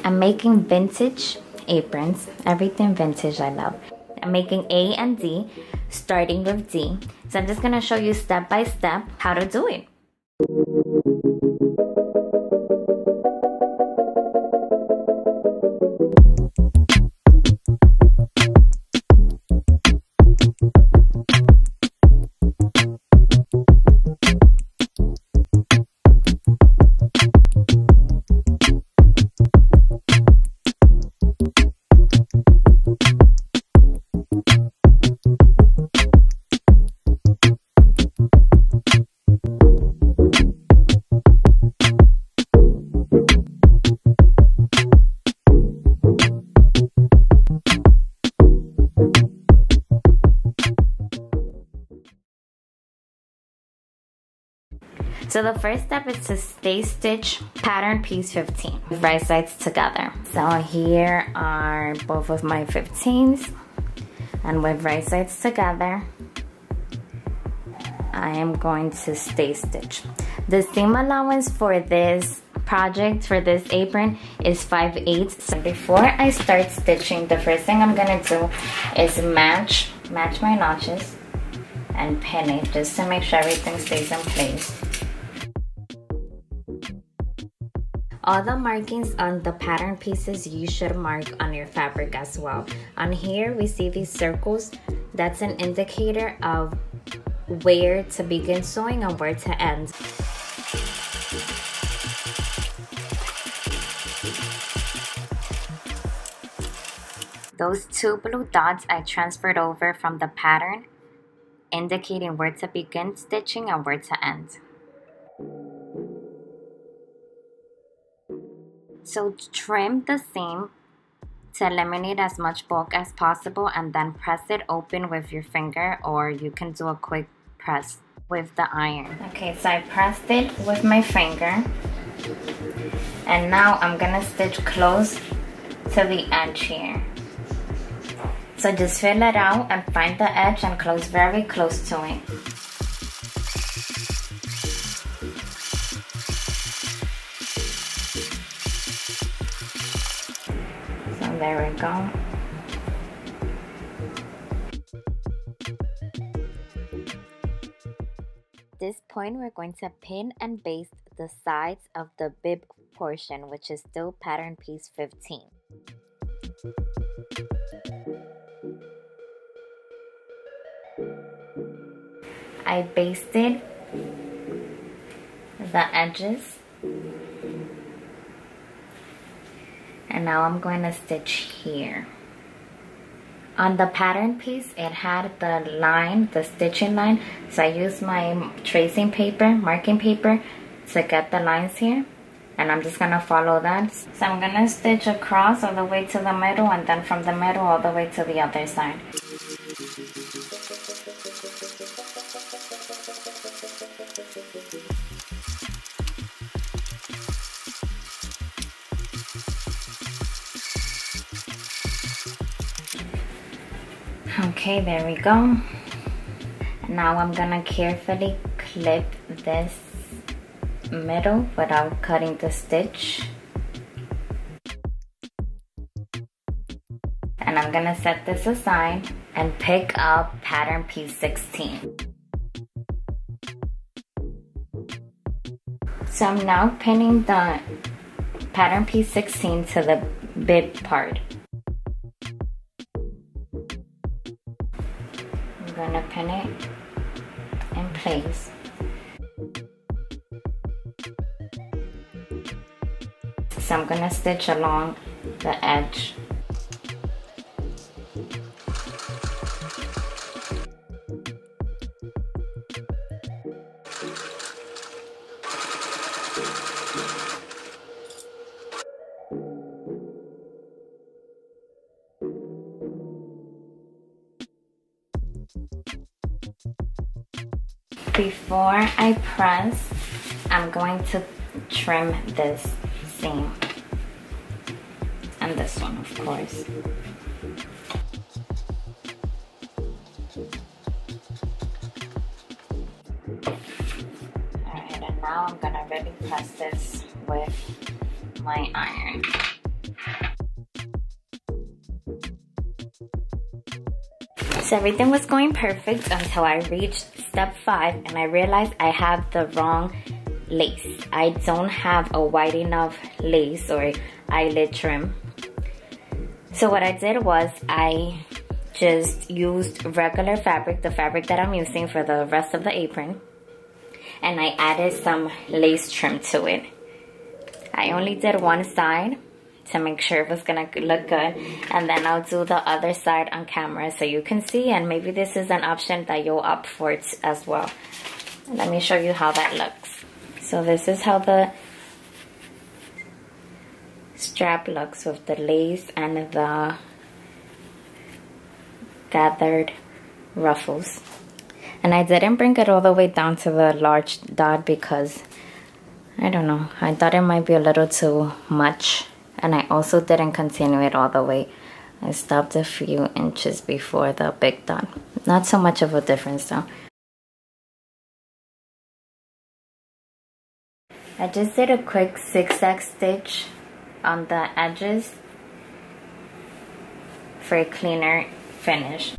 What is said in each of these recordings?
I'm making vintage aprons, everything vintage I love. I'm making A and D, starting with D. So I'm just gonna show you step by step how to do it. So the first step is to stay stitch pattern piece 15 with right sides together. So here are both of my 15s, and with right sides together I am going to stay stitch. The seam allowance for this project, for this apron, is 5/8. So before I start stitching, the first thing I'm gonna do is match my notches and pin it just to make sure everything stays in place. All the markings on the pattern pieces you should mark on your fabric as well. On here we see these circles. That's an indicator of where to begin sewing and where to end. Those two blue dots I transferred over from the pattern, indicating where to begin stitching and where to end. So trim the seam to eliminate as much bulk as possible, and then press it open with your finger, or you can do a quick press with the iron. Okay, so I pressed it with my finger, and now I'm gonna stitch close to the edge here. So just fill it out and find the edge and close very close to it. There we go. At this point, we're going to pin and baste the sides of the bib portion, which is still pattern piece 15. I basted the edges. And now I'm going to stitch here. On the pattern piece, it had the line, the stitching line. So I used my tracing paper, marking paper, to get the lines here. And I'm just going to follow that. So I'm going to stitch across all the way to the middle, and then from the middle all the way to the other side. Okay, there we go. Now I'm gonna carefully clip this middle without cutting the stitch. And I'm gonna set this aside and pick up pattern piece 16. So I'm now pinning the pattern piece 16 to the bib part. I'm gonna pin it in place. So I'm gonna stitch along the edge. Before I press, I'm going to trim this seam, and this one, of course. Alright, and now I'm gonna really press this with my iron. So everything was going perfect until I reached step 5 and I realized I have the wrong lace. I don't have a wide enough lace or eyelid trim. So what I did was I just used regular fabric, the fabric that I'm using for the rest of the apron, and I added some lace trim to it. I only did one side to make sure it was gonna look good, and then I'll do the other side on camera so you can see, and maybe this is an option that you'll opt for as well. Let me show you how that looks. So this is how the strap looks with the lace and the gathered ruffles. And I didn't bring it all the way down to the large dot because, I don't know, I thought it might be a little too much. And I also didn't continue it all the way. I stopped a few inches before the big dot. Not so much of a difference though. I just did a quick zigzag stitch on the edges for a cleaner finish.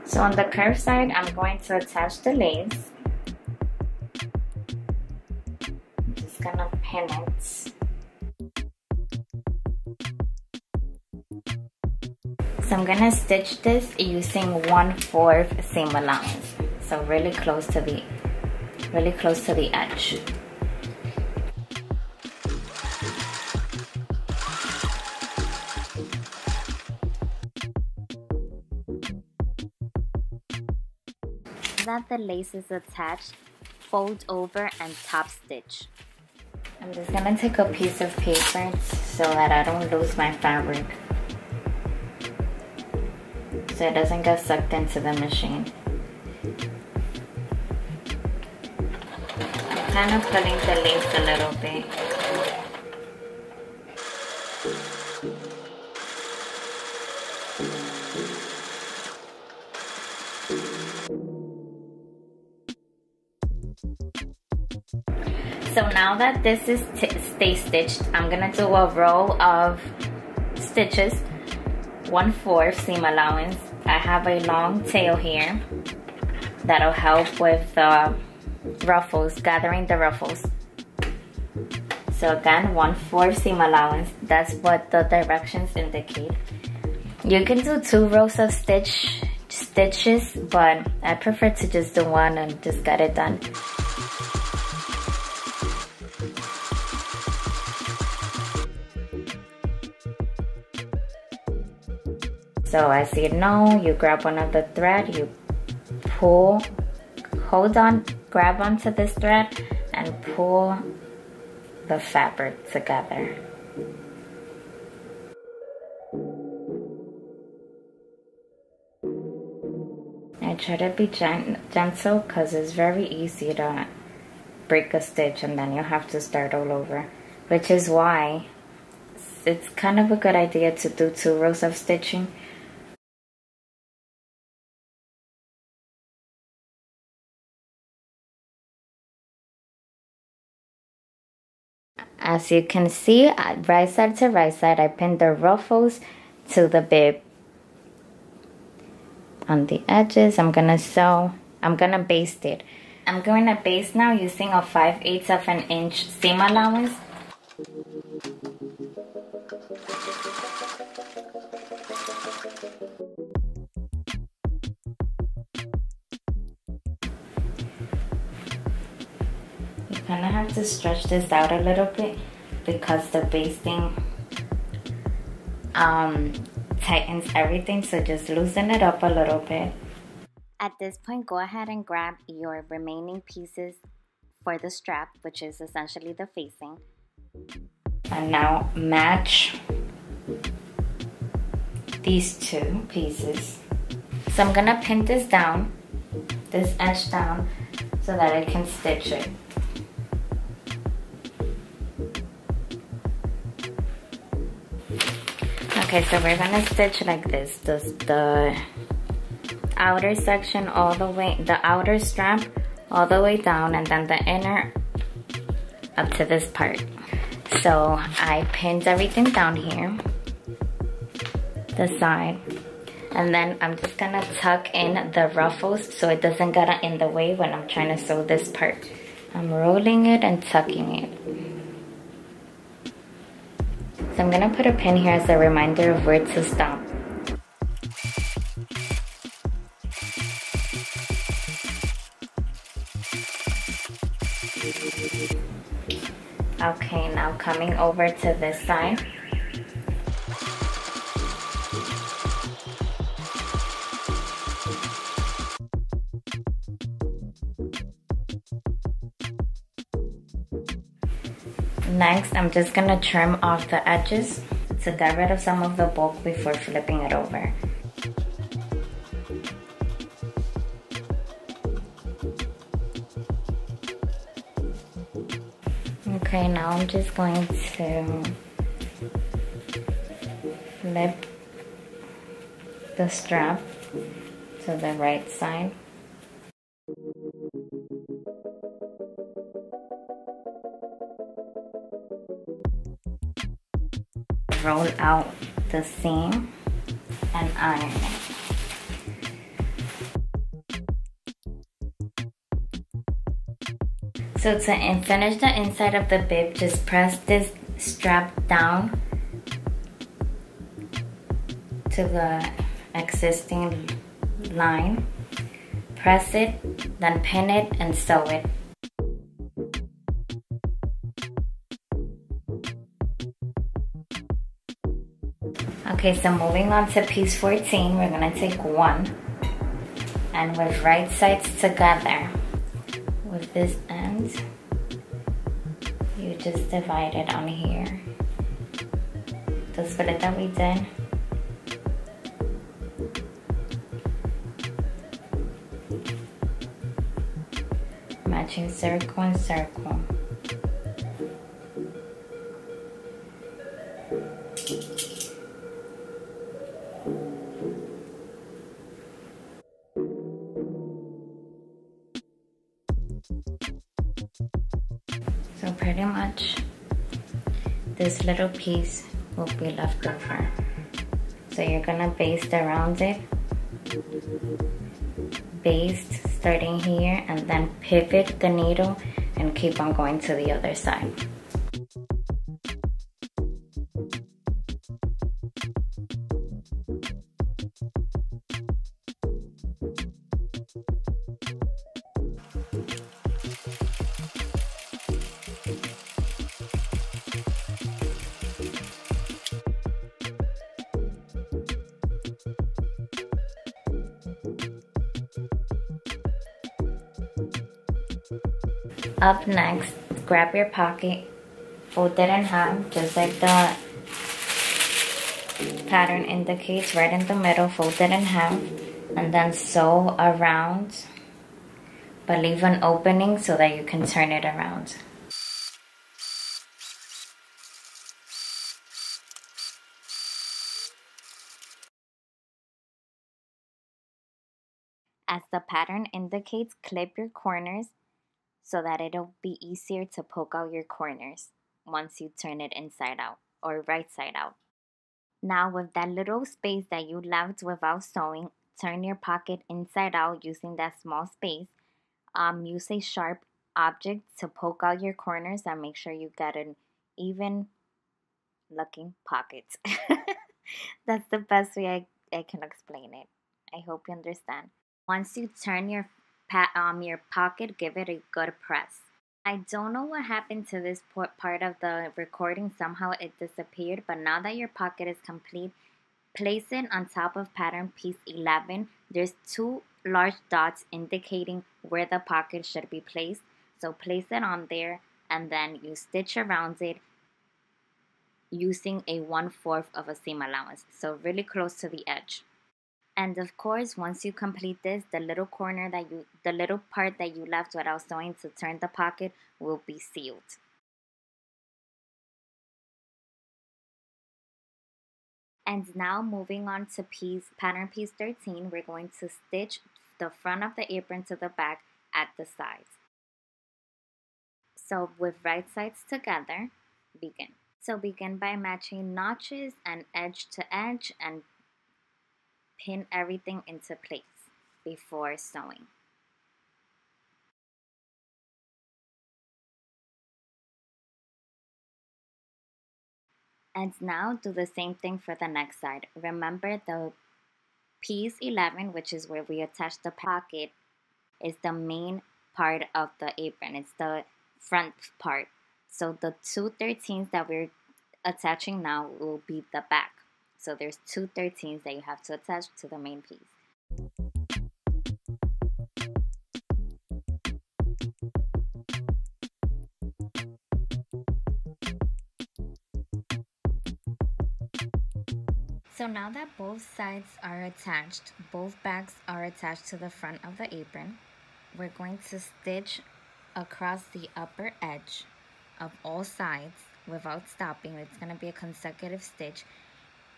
So on the curved side, I'm going to attach the lace. I'm just gonna pin it. So I'm gonna stitch this using 1/4 seam allowance. So really close to the edge. That the lace is attached, fold over and top stitch. I'm just gonna take a piece of paper so that I don't lose my fabric, so it doesn't get sucked into the machine. I'm kind of pulling the lace a little bit. So now that this is stay stitched, I'm gonna do a row of stitches, 1/4 seam allowance. I have a long tail here that'll help with the ruffles, gathering the ruffles. So again, 1/4 seam allowance. That's what the directions indicate. You can do 2 rows of stitches, but I prefer to just do one and just get it done. So as you know, you grab one of the thread, you pull, grab onto this thread and pull the fabric together. I try to be gentle because it's very easy to break a stitch and then you have to start all over, which is why it's kind of a good idea to do 2 rows of stitching. As you can see, right side to right side, I pinned the ruffles to the bib. On the edges, I'm gonna baste it. I'm going to baste now using a 5/8 of an inch seam allowance. You kind of have to stretch this out a little bit because the basting tightens everything, so just loosen it up a little bit. At this point, go ahead and grab your remaining pieces for the strap, which is essentially the facing. And now match these 2 pieces. So I'm gonna pin this down, this edge down, so that I can stitch it. Okay, so we're gonna stitch like this. The outer section all the way, the outer strap all the way down, and then the inner up to this part. So I pinned everything down here. the side. And then I'm just gonna tuck in the ruffles so it doesn't get in the way when I'm trying to sew this part. I'm rolling it and tucking it. So I'm gonna put a pin here as a reminder of where to stop. Okay, now coming over to this side. Next, I'm just gonna trim off the edges to get rid of some of the bulk before flipping it over. Okay, now I'm just going to flip the strap to the right side. Roll out the seam and iron it. So to finish the inside of the bib, just press this strap down to the existing line. Press it, then pin it and sew it. Okay, so moving on to piece 14, we're gonna take one and with right sides together, with this end, you just divide it on here. The split that we did. Matching circle and circle. So pretty much this little piece will be left over. So you're gonna baste around it. Baste starting here and then pivot the needle and keep on going to the other side. Up next, grab your pocket, fold it in half, just like the pattern indicates, right in the middle, fold it in half, and then sew around, but leave an opening so that you can turn it around. As the pattern indicates, clip your corners so that it'll be easier to poke out your corners once you turn it inside out or right side out. Now with that little space that you left without sewing, turn your pocket inside out using that small space. Use a sharp object to poke out your corners and make sure you get an even looking pocket. That's the best way I can explain it. I hope you understand. Once you turn your pocket, give it a good press. I don't know what happened to this part of the recording. Somehow it disappeared, but now that your pocket is complete, place it on top of pattern piece 11. There's two large dots indicating where the pocket should be placed. So place it on there and then you stitch around it using a 1/4 of a seam allowance. So really close to the edge. And of course, once you complete this, the little part that you left without sewing to turn the pocket will be sealed. And now moving on to pattern piece 13, we're going to stitch the front of the apron to the back at the sides. So with right sides together, begin. So begin by matching notches and edge to edge and pin everything into place before sewing. And now do the same thing for the next side. Remember the piece 11, which is where we attach the pocket, is the main part of the apron. It's the front part. So the 2/13 that we're attaching now will be the back. So there's 2/13 that you have to attach to the main piece. So now that both sides are attached, both backs are attached to the front of the apron, we're going to stitch across the upper edge of all sides without stopping. It's going to be a consecutive stitch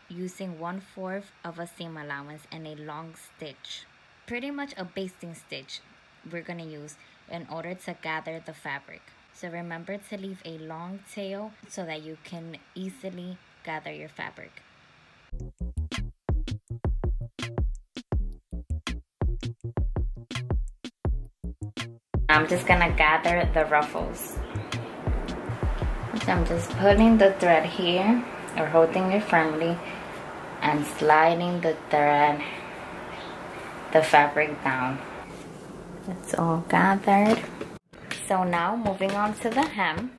using 1/4 of a seam allowance and a long stitch. Pretty much a basting stitch we're going to use in order to gather the fabric. So remember to leave a long tail so that you can easily gather your fabric. I'm just gonna gather the ruffles. So I'm just pulling the thread here, or holding it firmly, and sliding the thread, the fabric down. It's all gathered. So now moving on to the hem.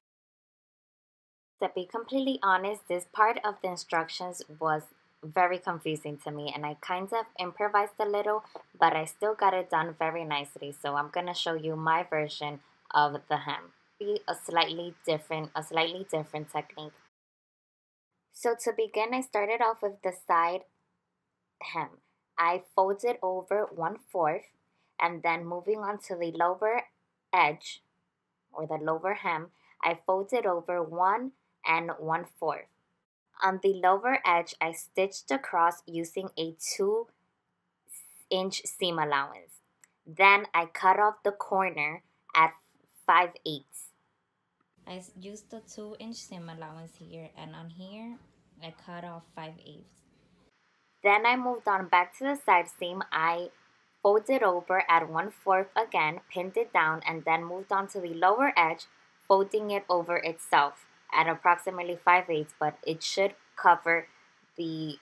To be completely honest, this part of the instructions was very confusing to me, and I kind of improvised a little, but I still got it done very nicely. So I'm gonna show you my version of the hem. Be a slightly different technique. So to begin, I started off with the side hem. I folded over 1/4, and then moving on to the lower edge or the lower hem, I folded over 1 and 1/4. On the lower edge, I stitched across using a 2-inch seam allowance. Then I cut off the corner at 5/8. I used the 2-inch seam allowance here, and on here, I cut off 5/8. Then I moved on back to the side seam. I folded over at 1/4 again, pinned it down, and then moved on to the lower edge, folding it over itself at approximately 5/8, but it should cover the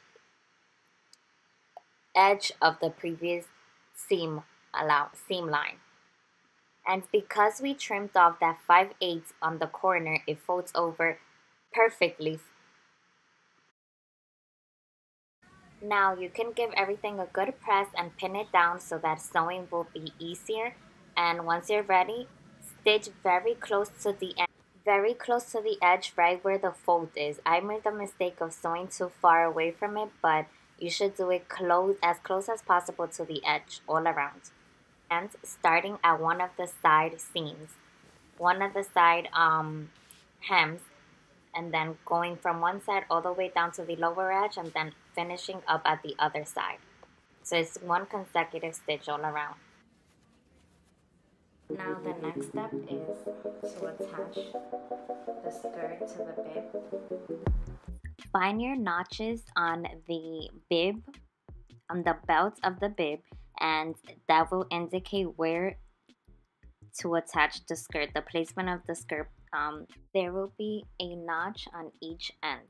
edge of the previous seam line. And because we trimmed off that 5/8 on the corner, it folds over perfectly. Now you can give everything a good press and pin it down so that sewing will be easier. And once you're ready, stitch very close to the edge, right where the fold is. I made the mistake of sewing too far away from it, but you should do it as close as possible to the edge all around. And starting at one of the side seams, one of the side hems, and then going from one side all the way down to the lower edge, and then finishing up at the other side. So it's one consecutive stitch all around. Now the next step is to attach the skirt to the bib. Find your notches on the bib, on the belt of the bib, and that will indicate where to attach the skirt, the placement of the skirt. There will be a notch on each end.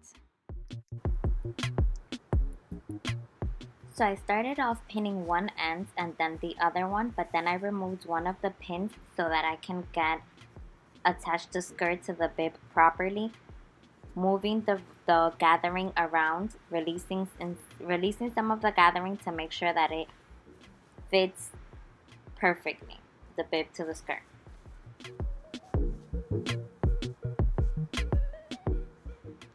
So I started off pinning one end and then the other one, but then I removed one of the pins so that I can attach the skirt to the bib properly, moving the gathering around, releasing some of the gathering to make sure that it fits perfectly, the bib to the skirt.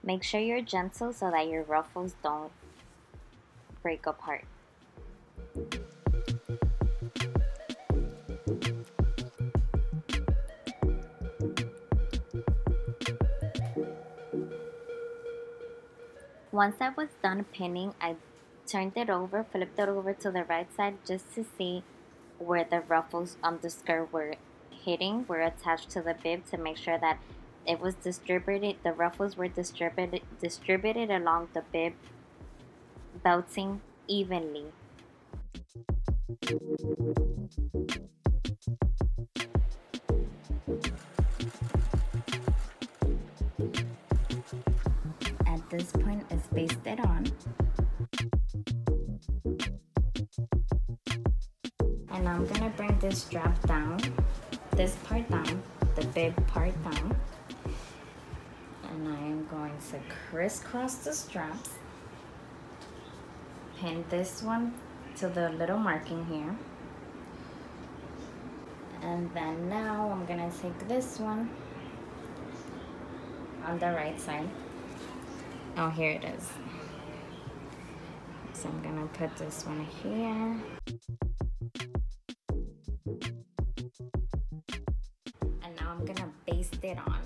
Make sure you're gentle so that your ruffles don't break apart. Once I was done pinning, I turned it over, flipped it over to the right side just to see where the ruffles on the skirt were attached to the bib, to make sure that it was distributed, the ruffles were distributed along the bib, belting evenly At this point, it's basted on. And I'm gonna bring this strap down, this part down, the bib part down. And I am going to crisscross the straps. Pin this one to the little marking here. And then now I'm gonna take this one on the right side. Oh, here it is. So I'm gonna put this one here. And now I'm gonna baste it on.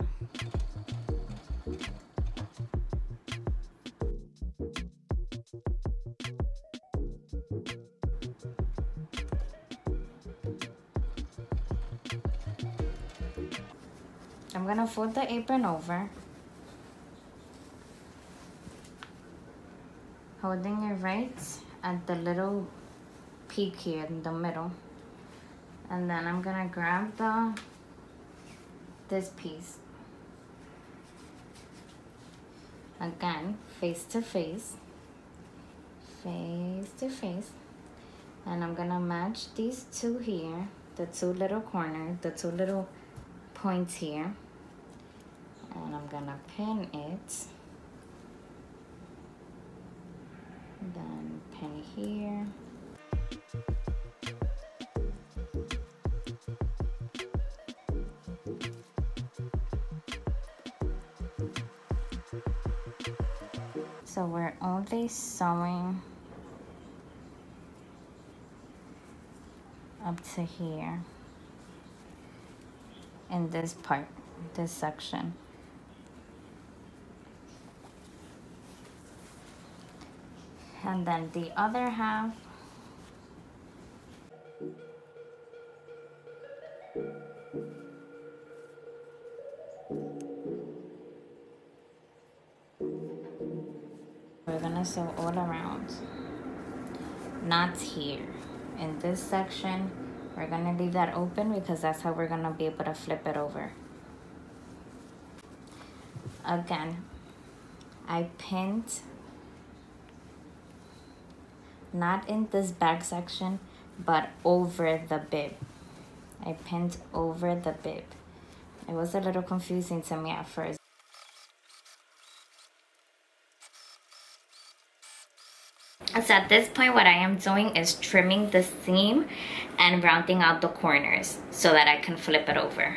I'm gonna fold the apron over, holding it right at the little peak here in the middle. And then I'm gonna grab this piece. Again, face to face. And I'm gonna match these two here, the two little corners, the two little points here. And I'm gonna pin it. Then pin here. So we're only sewing up to here in this part, this section. And then the other half, we're gonna sew all around, not here. In this section, we're gonna leave that open because that's how we're gonna be able to flip it over. Again, I pinned, not in this back section, but over the bib. I pinned over the bib. It was a little confusing to me at first. So at this point, what I am doing is trimming the seam and rounding out the corners so that I can flip it over.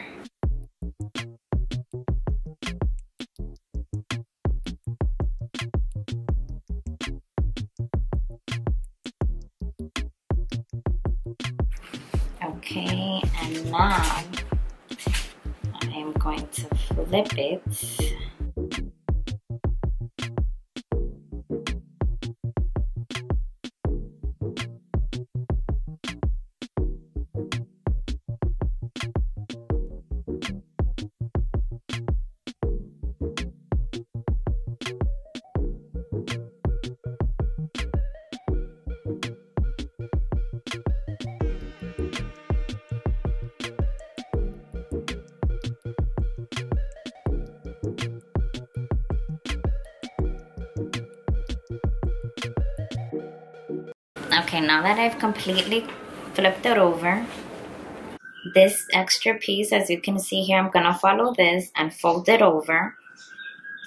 Okay, and now I am going to flip it. Okay, now that I've completely flipped it over, this extra piece, as you can see here, I'm gonna follow this and fold it over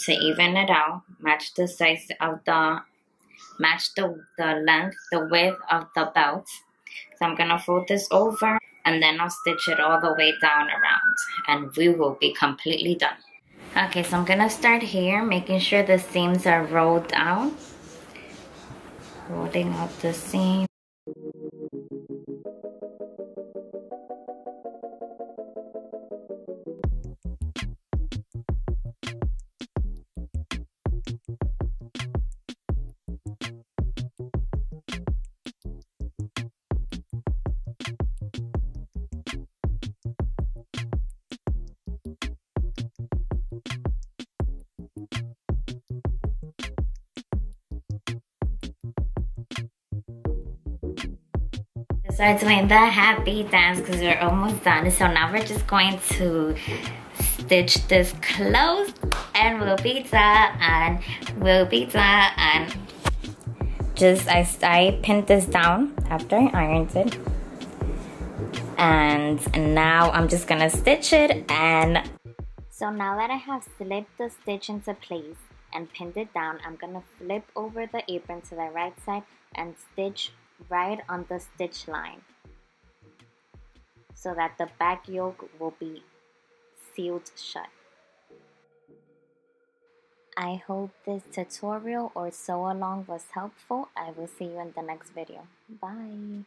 to even it out, match the size of the length, the width of the belt. So I'm gonna fold this over and then I'll stitch it all the way down around and we will be completely done. Okay, so I'm gonna start here, making sure the seams are rolled out. Rolling out the seam. Start doing the happy dance because we're almost done. So now we're just going to stitch this closed and we'll be done. We'll be done. Just I pinned this down after I ironed it. And now I'm just gonna stitch it. And so now that I have slipped the stitch into place and pinned it down, I'm gonna flip over the apron to the right side and stitch right on the stitch line so that the back yoke will be sealed shut. I hope this tutorial or sew along was helpful. I will see you in the next video. Bye.